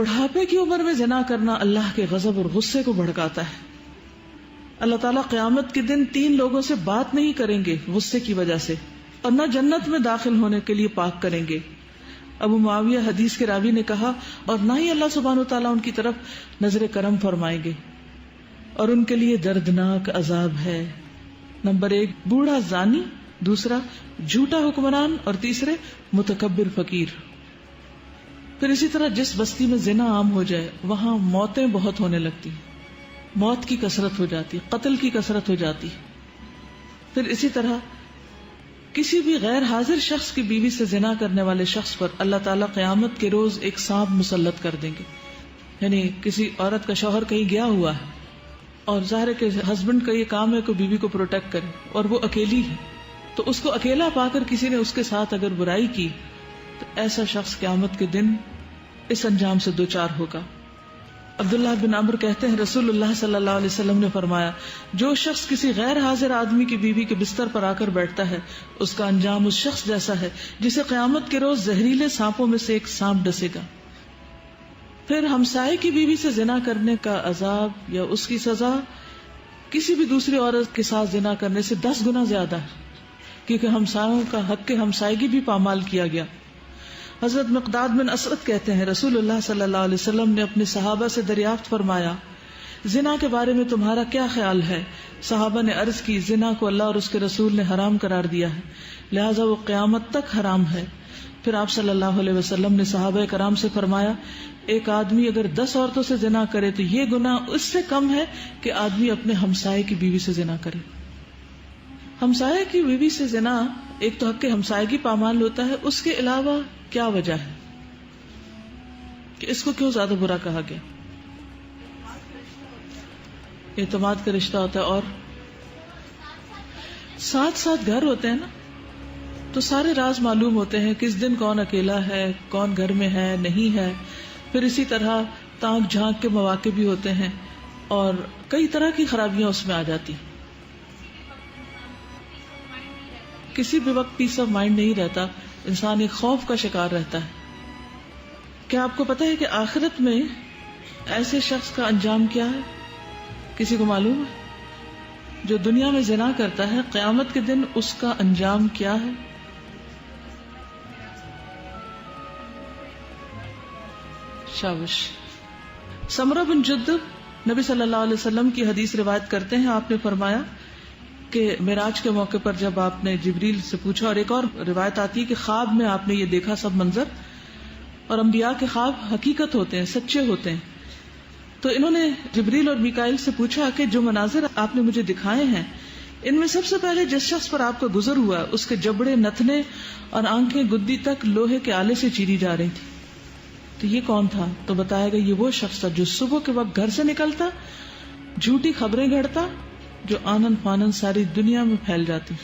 بڑھاپے کی عمر میں زنا کرنا اللہ کے غضب اور غصے کو بھڑکاتا ہے. اللہ تعالیٰ قیامت کے دن 3 لوگوں سے بات نہیں کریں گے غصے کی وجہ سے، اور نہ جنت میں داخل ہونے کے لیے پاک کریں گے. ابو معاویہ حدیث کے راوی نے کہا، اور نہ ہی اللہ سبحانہ وتعالیٰ ان کی طرف نظر کرم فرمائیں گے، اور ان کے لیے دردناک عذاب ہے. نمبر 1 بوڑھا زانی، دوسرا جھوٹا حکمران، اور تیسرے متکبر فقیر. پھر اسی طرح جس بستی میں زنا عام ہو جائے وہاں موتیں بہت ہونے لگتی، موت کی کثرت ہو جاتی، قتل کی کثرت ہو جاتی. پھر اسی طرح کسی بھی غیر حاضر شخص کی بیوی سے زنا کرنے والے شخص پر اللہ تعالیٰ قیامت کے روز ایک سانپ مسلط کر دیں گے. یعنی کسی عورت کا شوہر کہیں گیا ہوا ہے اور ظاہر ہے کہ ہسبینڈ کا یہ کام ہے کہ بیوی کو پروٹیکٹ کرے، اور وہ اکیلی ہے، تو اس کو اکیلا پا کر کسی نے اس کے ساتھ اگر برائی کی تو ایسا شخص قیامت کے دن اس انجام سے دوچار ہوگا. عبداللہ بن عمرو کہتے ہیں رسول اللہ صلی اللہ علیہ وسلم نے فرمایا، جو شخص کسی غیر حاضر آدمی کی بیوی کے بستر پر آ کر بیٹھتا ہے اس کا انجام اس شخص جیسا ہے جسے قیامت کے روز زہریلے سانپوں میں سے ایک سانپ ڈسے گا. پھر ہمسائے کی بیوی سے زنا کرنے کا عذاب یا اس کی سزا کسی بھی دوسری عورت کے ساتھ زنا کرنے سے 10 گنا زیادہ ہے، کیونکہ ہمسایوں کا حق ہمسائیگی بھی پامال کیا گیا. حضرت مقداد بن اسود کہتے ہیں رسول اللہ صلی اللہ علیہ وسلم نے اپنے صحابہ سے دریافت فرمایا، زنا کے بارے میں تمہارا کیا خیال ہے؟ صحابہ نے عرض کی، زنا کو اللہ اور اس کے رسول نے حرام قرار دیا ہے، لہذا وہ قیامت تک حرام ہے. پھر آپ صلی اللہ علیہ وسلم نے صحابہ کرام سے فرمایا، ایک آدمی اگر 10 عورتوں سے زنا کرے تو یہ گناہ اس سے کم ہے کہ آدمی اپنے ہمسائے کی بیوی سے زنا کرے. ہمسائے کی بیوی سے زنا ایک تو حق ہمسائیگی پامال ہوتا ہے، اس کے علاوہ کیا وجہ ہے کہ اس کو کیوں زیادہ برا کہا گیا؟ اعتماد کا رشتہ ہوتا ہے، اور ساتھ ساتھ گھر ہوتے ہیں نا، تو سارے راز معلوم ہوتے ہیں، کس دن کون اکیلا ہے، کون گھر میں ہے نہیں ہے. پھر اسی طرح تانک جھانک کے مواقع بھی ہوتے ہیں، اور کئی طرح کی خرابیاں اس میں آ جاتی. کسی بھی وقت پیس آف مائنڈ نہیں رہتا، انسان ایک خوف کا شکار رہتا ہے. کیا آپ کو پتا ہے کہ آخرت میں ایسے شخص کا انجام کیا ہے؟ کسی کو معلوم ہے؟ جو دنیا میں زنا کرتا ہے قیامت کے دن اس کا انجام کیا ہے؟ شابش. سمرہ بن جندب نبی صلی اللہ علیہ وسلم کی حدیث روایت کرتے ہیں، آپ نے فرمایا کہ معراج کے موقع پر جب آپ نے جبریل سے پوچھا، اور ایک اور روایت آتی ہے کہ خواب میں آپ نے یہ دیکھا سب منظر، اور انبیاء کے خواب حقیقت ہوتے ہیں، سچے ہوتے ہیں. تو انہوں نے جبریل اور میکائیل سے پوچھا کہ جو مناظر آپ نے مجھے دکھائے ہیں ان میں سب سے پہلے جس شخص پر آپ کا گزر ہوا اس کے جبڑے، نتنے اور آنکھیں گدی تک لوہے کے آلے سے چیری جا رہی تھی، تو یہ کون تھا؟ تو بتایا گیا یہ وہ شخص تھا جو صبح کے وقت گھر سے نکلتا، جھوٹی خبریں گھڑتا، جو آنن فانن ساری دنیا میں پھیل جاتی.